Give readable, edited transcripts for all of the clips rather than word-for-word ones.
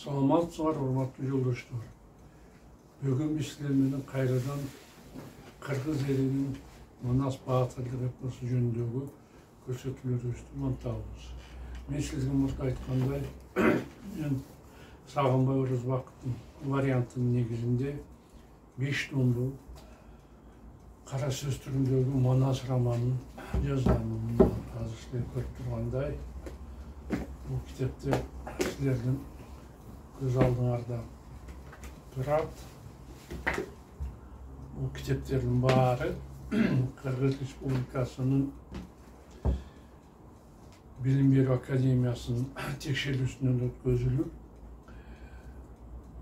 Саламатсыздар, урматтуу жолдоштор. Бүгүн биз силер менен кайрадан кыргыз элинин Манас баатырлык эпосу жөнүндөгү көрсөтүүлөрүбүздү улантабыз. Мен сизге мурда айткандай, мен Сагынбай Орозбаковдун вариантынын негизинде 5 томдуу кара сөз түрүндөгү Манас романын жазганмын. Азыр силер көрүп тургандай, бул китептер силердин көз алдыңарда турат. Бул китептердин баары Кыргыз Республикасынын Билим берүү академиясынын текшерүүсүнөн өткөзүлүп,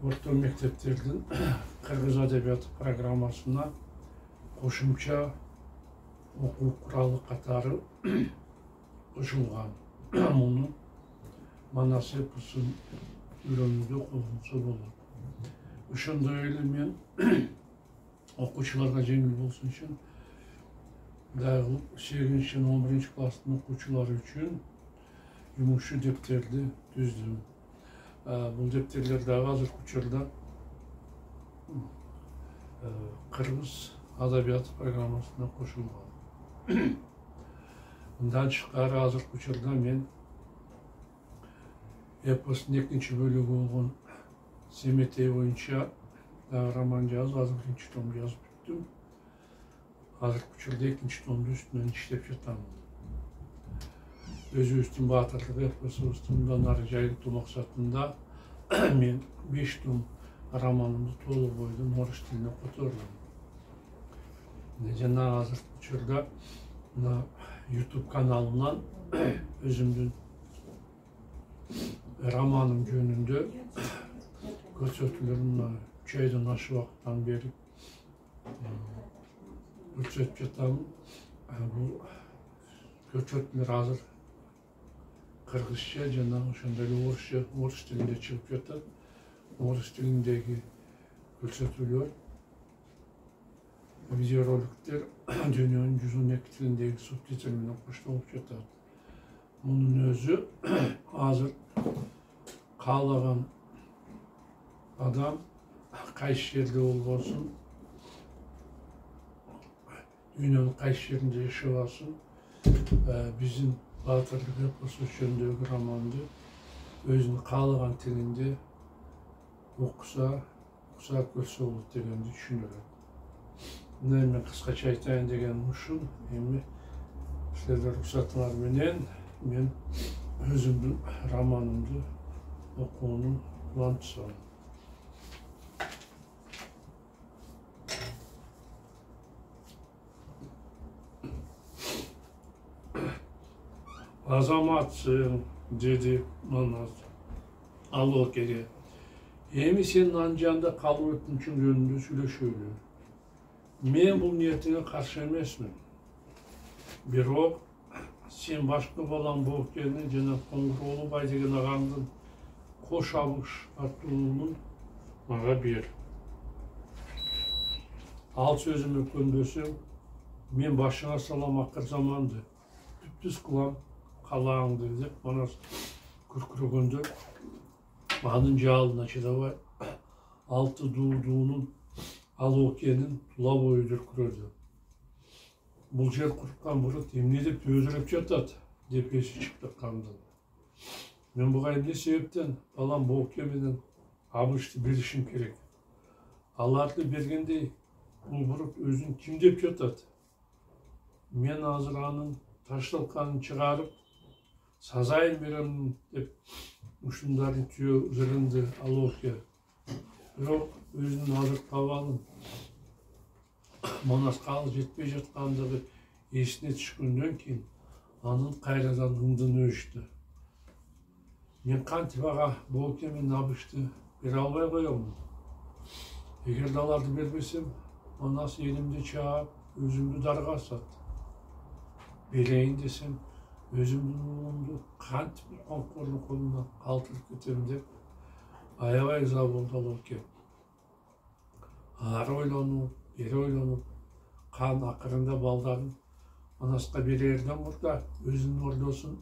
орто мектептердин кыргыз адабияты программасына кошумча окуу куралы катары кошулган. Муну Манас эпосун үйрөнүүдө колдонсо болот. Ошондой эле мен окуучуларга жеңил болсун үчүн дагы 8-11 класстын окуучулары үчүн жумушчу дептерди түздүм. Бул дептерлер дагы азыркы учурда кыргыз адабияты программасына кошулган. Мындан тышкары азыркы учурда мен эпостун 2 бөлүгү болгон Семетей боюнча роман жазып, азыр 1 том жазып бүттүм. Азыркы учурда 2 томду үстүнөн иштеп жатам. Өзүбүздүн баатырлык эпосубузду мындан ары жайылтуу максатында мен 5 том романымды толук бойдон орус тилине котордум. Жана азыркы учурда мына YouTube каналынан өзүмдүн романым жөнүндө көрсөтүүлөрүм 3 айдан ашык убакыттан бери көрсөтүп жатам. Бул көрсөтүүлөр азыр кыргызча жана ошондой эле орус тилинде чыгып жатат. Орус тилиндеги көрсөтүүлөр, видеороликтер дүйнөнүн 112 тилиндеги субтитр менен коштолуп жатат. Мунун өзү азыр каалаган адам кайсы жерде болбосун, дүйнөнүн кайсы жеринде жашабасын, биздин баатырлык эпосу жөнүндөгү романды өзүнүн каалаган тилинде окуса, көрсө болот дегенди түшүнөт. Мына мен кыскача айтайын дегеним ушул. Эми силердин уруксатыңар менен мен өзүмдүн романымды окууну улантсам. Азаматсың, деди Манас Алокеге. Эми сенин анжанда калып өтүнчүң жөнүндө сүйлөшөлү. Мен бул ниетиңе каршы эмесмин. Бирок сен башкы балаң Боокени жана Коңгуроолубай деген агаңдын кош абыш аттуулугун мага бер. Ал сөзүмө көнбөсөң, мен башыңа салам акыр заманды, түптүз кылам калааңды деп Манас күркүрөгөндө анын жалына чыдабай 6 дуудуунун Алокенин тула бою дүркүрөдү. Бул жер курткан бурут эмне деп өзүрөп жатат деп эси чыкты кандын. Мен буга эмне себептен балам Бооке менен абышты беришим керек. Аларды бергендей бул бурут өзүн ким деп жатат? Мен азыр анын ташталканын чыгарып сазайын берем деп ушундарды түйө зырынды Алоке. Бирок өзүнүн азыркы абалын Манаска ал жетпей жаткандыгы эсине түшкөндөн кийин анын кайрадан ыңдыны өчтү. Мен кантип ага Бооке менен абышты бере албай коемун? Эгерде аларды бербесем, Манас элимди чаап, өзүмдү дарга асат. Берейин десем, өзүмдүн уулумду кантип коңкордун колуна калтырып кетем деп аябай ыза болду Алоке. Ары ойлонуп, бери ойлонуп, кан акырында балдарын Манаска берерден мурда өзүнүн ордосун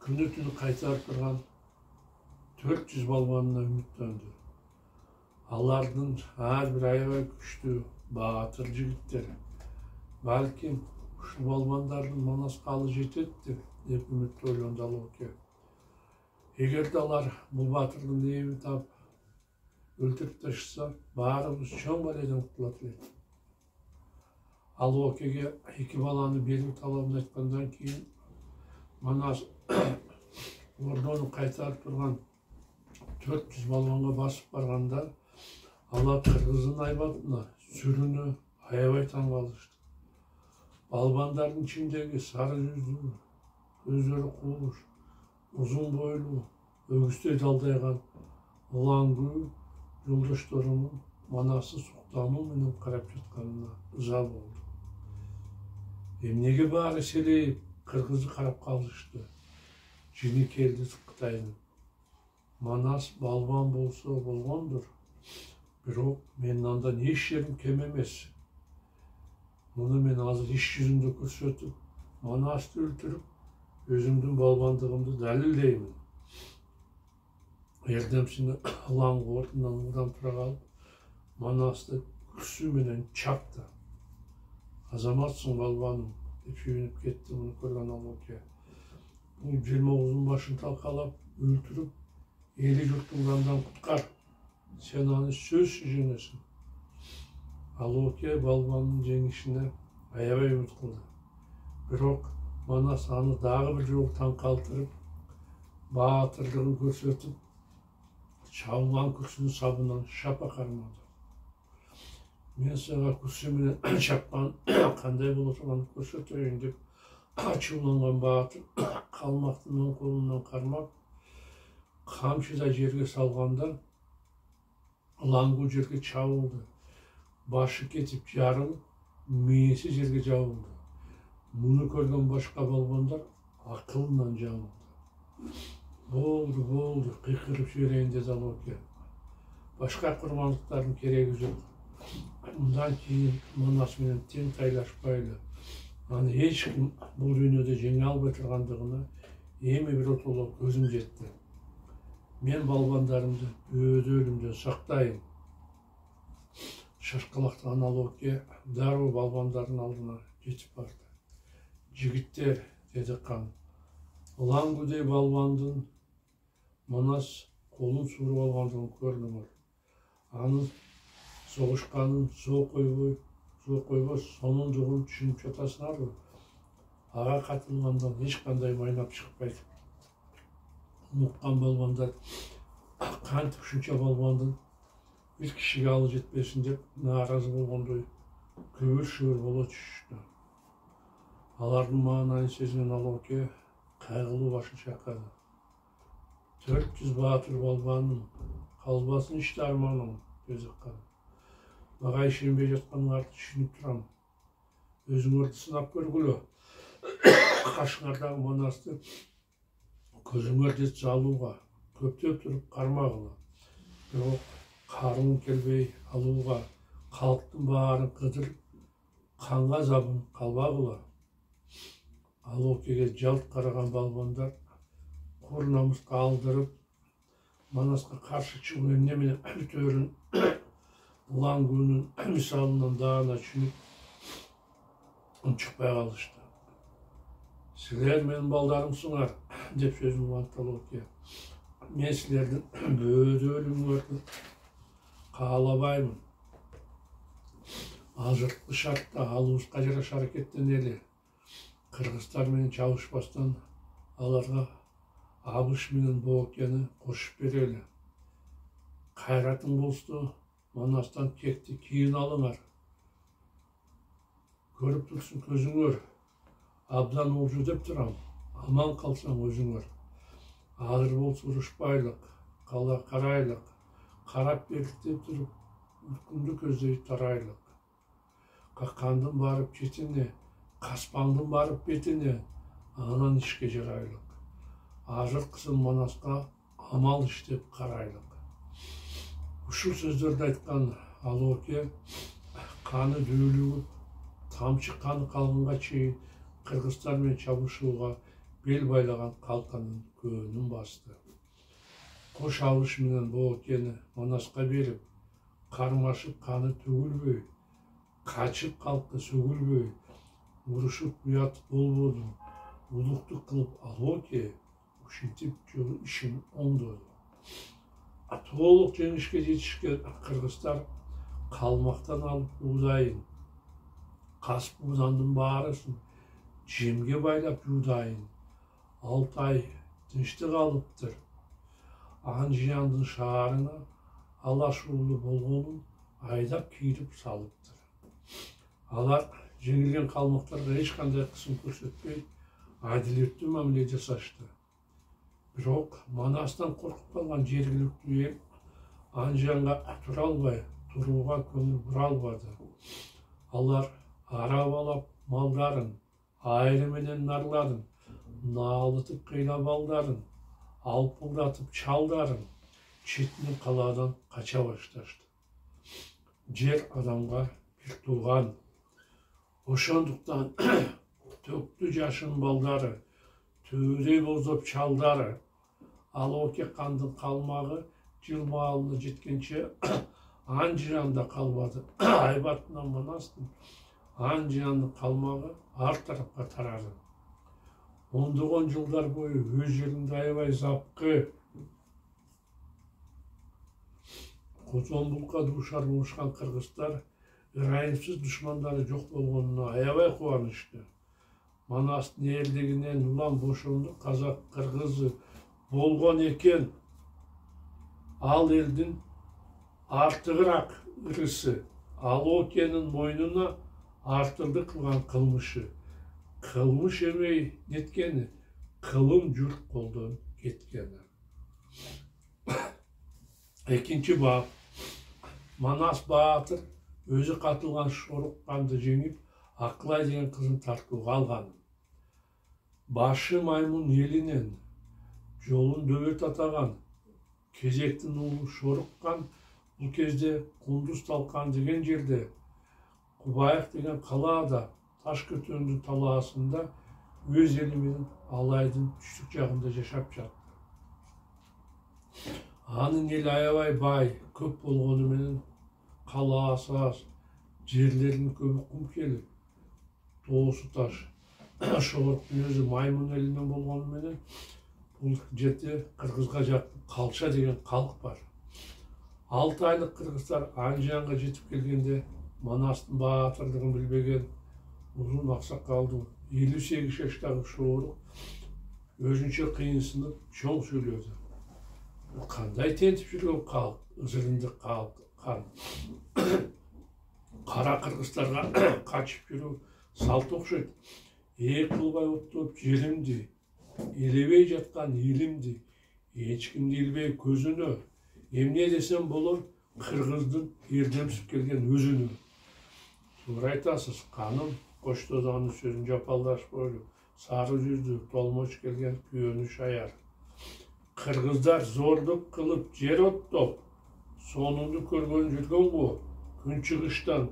күнү түнү кайтарып турган 400 балбанына үміттенді. Алардың әрбір аябай күшті, батыр жігіттері. Бәлкім, ұшы балбандардың Манасқалы жетеді деп үмітті ойланды Алоке. Егер де алар бұл батырдың ебі тап өлтіріп ташыса, барымыз чоң бәледен құтылатын еді. Алокеге екі баланы беру талабын айтқандан кейін Манас орданы қайтарып тұрған 400 балбанға басып барғанда ала қырғыздың айбатына сүріні аябай таңғалышты. Балбандардың ішіндегі сары жүзді, көздері қуыш, ұзын бойлы, өгістей далдайған ұлаңгүл жолдаштарының Манасы сұқтану менен қарап жатқанына ыза болды. Емнеге бары селейіп, қырғызы қарап қалышты. Жini келді Қытайдың. Манас балбан болса болғандыр. Бирок менің андан еш жерім кем емес. Мұны мен азыр еш жүзімді көрсетіп, Манасты өлтіріп, өзімдің балбандығымды дәлелдеймін. Ердемшіні алаңғы орнынан одан тұра қалып, Манасты күрсі менен чапты. Азаматсың балбаным, деп сүйініп кетті мұны көрген Алоке. Бұл 29-ның башын талқалап, өлтіріп, елі жұрттың жандан құтқар. Сен аны сөзсіз жеңесің. Алоке балбанның жеңішіне аябай үміт қылды. Бирок Манас аны дағы бір жол таң қалтырып, батырдығын көрсетіп, шалған күрсінің сабынан шапа қармады. Мен саға күрсіменен шапқан қандай бола тұрғанын көрсетейін деп, ашуланған батыр қалмақтың қолынан қармап, қамшыда жерге салғанда, ұлаңғы жерге чабылды. Башы кетіп жарылып, миесі жерге жабылды. Мұны көрген башқа балбандар ақылынан жабылды. Болды, қиқырып жіберейін деді Алоке. Башқа құрбандықтардың керегі жоқ. Мұндан кейін Манас менен тең тайлашпайлы. Аны ешкім бұл дүниеде жеңе албай тұрғандығына еме бір отолы көзім жетті. Мен балбандарымды өді өлімден сақтайын. Шашқалақтаған Алоке дару балбандардың алдына жетіп барды. Жігіттер, деді қан, ұлаңгүдей балбандың Манас қолын суырып алғандығын көрдіңіз. Анын соғышқанын соқ қойбой соныңдығын түсініп жатасыңар ғой. Аға қатылғандан ешқандай майнап шықпайды. Ұмытқан балбандар қантып үшінші балбандың бір кішіге алы жетпесін деп наразы болғандай көвір-шөвір бола түсті. Алардың мағынайын сезген Алоке қайғылы башын шайқады. 400 батыр балбаның қалбасын ішті арманың, деді қан. Маған шенбей жатқаныңарды түсініп тұрам. Өзіңерді сынап көргілі. Қашыңардағы Манасты көзіңерді жалуға, көптеп тұрып қармағылы. Бирок қарың келбей алуға, халықтың барын қыдырып, қанға забын қалбағылы. Алокеге жалт қараған балбандар құр намысқа алдырып, Манасқа қарсы шығу емнеменен өтерін ұлаңгүнің мисалынан дағына түсініп, шықпай қалышты. Сілер менің балдарымсыңар, деп сөзін ұлантты Алоке. Мен сілердің бөді өліміңерді қалабаймын. Азыртқы шартта алуысқа жараш әрекеттен елі. Қырғыздар менен чабышпастан аларға Абыш менен Боокені қошып берелі. Қайратың болсты, Манастан кекті кейін алыңар. Көріп тұрсын көзіңөр. Абдан олжу деп тұрам. Аман қалсаң өзіңөр. Адыр болсы ұрышпайлық, қала қарайлық. Қарап беріктеп тұрып, күнді көздей тарайлық. Қаққандың барып жетіне, қаспаңдың барып бетіне, анан ішке жарайлық. Ажыр қысын Манасқа амал іштеп қарайлық. Ушул сөздерді айтқан Алоке қаны дөйлігіп, тамчы қаны қалғанға чейін Қырғыздармен чабышуға бел байлаған қалқанын көңін басты. Кош алыш менен боокени Манаска берип, кармашып каны төгүлбөй, качып калкты сөгүлбөй, урушуп уят болбоду, улуктук кылып алооке, ушинтип жолу ишин оңдоду. Толук жеңишке жетишкен кыргыздар калмактан алып уудайын, кас буудандын баарысын жемге байлап жуудайын. 6 ай тынчтык алыптыр. Анжияндын шаарына алаш уулу болгонун айдап кийирип салыптыр. Алар жеңилген калмактарга эч кандай кысым көрсөтпөй, адилеттүү мамиле жасашты. Бирок Манастан коркуп калган жергиликтүү эл Анжиянга тура албай, турууга көңүл бура албады. Алар арабалап малдарын, айры менен нарларын, наалытып кыйла балдарын, алпылдатып чалдарын четинен калаадан кача башташты. Жер адамга бир тууган. Ошондуктан төктү жашын балдары, төбөдөй боздоп чалдары, алооке кандын калмагы жыл маалына жеткенче Анжиянда калбады. Айбатынан Манастын Анжияндын калмагы ар тарапка тарады. Ондогон жылдар бою өз жеринде аябай запкы, котомбулукка дуушар болушкан кыргыздар ырайымсыз душмандары жок болгонуна аябай кубанычты. Манастын элдигинен улам бошондук казак кыргызы болгон экен. Ал элдин артыгыраак ырысы алоокенин мойнуна артылды кылган кылмышы. Кылмыш эмей неткени, кылым журт колдон кеткени. Экинчи бап. Манас баатыр өзү катылган Шорук канды жеңип, Акылай деген кызын тартууга алган. Башы маймун элинен жолун дөбөт атаган кезектин уулу Шорук кан бул кезде Кундуз Талкан деген жерде, Кубаев деген калаада, Ташкөтөндүн талаасында өз эли менен Алайдын түштүк жагында жашап жатты. Анын эли аябай бай, көп болгону менен калаасы аз, жерлеринин көбү кум келип, тоосу таш. Шоруктун өзү маймун элинен болгону менен бул жерде кыргызга жакын Калча деген калк бар. 6 айлык кыргыздар Анжиянга жетип келгенде Манастын баатырдыгын билбеген узун аксакалдын 58 жаштагы Шорук өзүнчө кыйынсынып чоң сүйлөдү. Кандай тентип жүргөн калк, ызырынды калк, кара кыргыздарга качып жүрүү салт окшойт. Кылбай оттоп жеримди, элебей жаткан элимди, эч кимди илбей көзүнө, эмне десем болор кыргыздын эрдемсип келген өзүнө. Туура айтасыз, каным, Кош Додонун сөзүн жапалдашпойлу, сары жүздүү толмоч келген күйөнү шаяр. Кыргыздар зордук кылып жер оттоп, сонунду көргөн жүргөн го, күнчыгыштан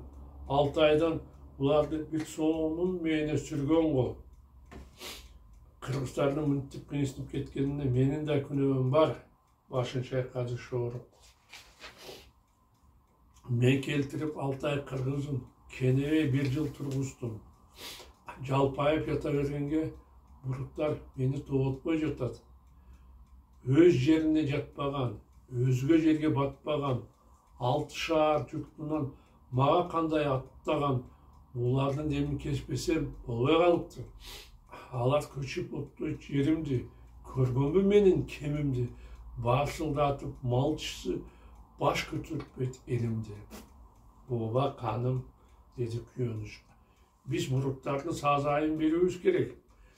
6 айдан буларды бир сонун мээне сүргөн го. Кыргыздардын мынтип кыйынсынып кеткенине менин да күнөөм бар, башын чайкады Шорук. Мен келтирип 6 ай кыргызын кенебей 1 жыл тургуздум. Жалпайып жата бергенге буруктар мени тоотпой жатат. Өз жерине жатпаган, өзгө жерге батпаган, 6 шаар журтунан мага кандай аттаган, улардын демин кеспесем болбой калыптыр. Алар көчүп оттойт жеримди, көргөнбү менин кемимди, барсылдатып малчысы баш көтөртпөйт элимди. Ооба каным, деди күйөнүш. Биз буруктардын сазайын берүүбүз керек.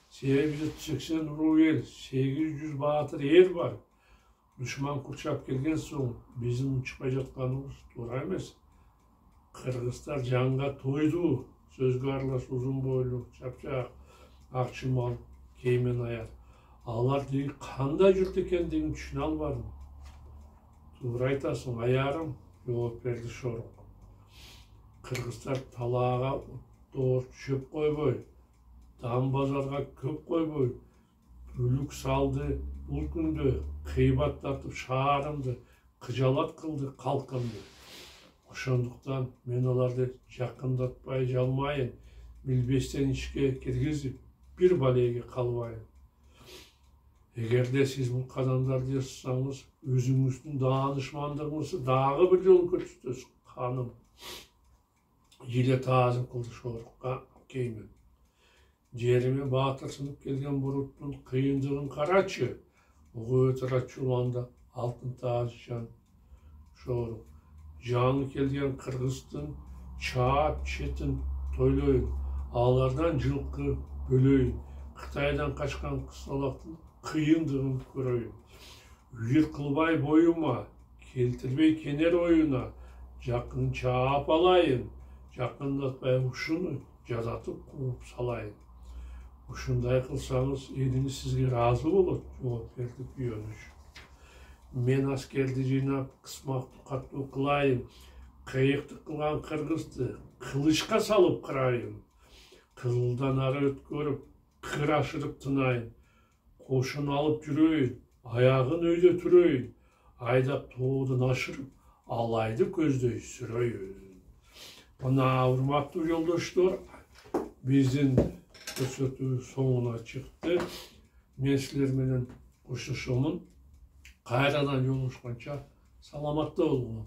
Себеби бизде 80 уруу эл, 800 баатыр эр бар. Душман курчап келген соң биздин учпай жатканыбыз туура эмес. Кыргыздар жанга тойду, сөзгө аралаш узун бойлуу, чапчак, ак чымал, кеймен аяр. Алар деги кандай журт экендигин түшүнө албадым. Туура айтасың, аярым, жооп берди Шорук. Кыргыздар талаага оттоор чөп койбой, дан базарга көп койбой, бүлүк салды, бұл күнді қибаттатып шаарымды қыжалат қылды қалқымды. Ошондуктан мен оларды жакындатпай жалмайын, билбестен ишке киргизип бир балеге калбайын. Эгерде сиз бул кадамдарды жасасаңыз, өзүңүздүн даанышмандыгыңызды дагы бир жолу көрсөтөсүз, ханым. Жиле таазым кылды шорукка кеймен. Жериме баатырсынып келген буруттун кыйындыгын карачы. Ого өтөр ачууланда алтын тааж жан шорук. Жаны келген кыргыздын чаап четин тойлойын. Алардан жылкы бөлөйүн. Кытайдан качкан кызалактын кыйындыгын көрөйүн. Үйүр кылбай боюма, келтирбей кенер оюна, жакын чаап алайын. Жакындатпай ушуну жазатып кууп салайын. Ушундай кылсаңыз, элиңиз сизге ыраазы болот, жооп берди күйөнүш. Мен аскерди жыйнап, кысмактуу каттуу кылайын. Кыйыкты кылган кыргызды кылычка салып кырайын. Кызылдан ары өткөрүп, кыр ашырып тынайын. Кошун алып жүрөйүн, аягын өйдө түрөйүн. Айдап тоодон ашырып, алайды көздөй сүрөйүн. Мына урматтуу жолдоштор, биздин көрсөтүү соңуна чыкты. Мен силер менен коштошомун. Кайрадан жолугушканча саламатта болуңар.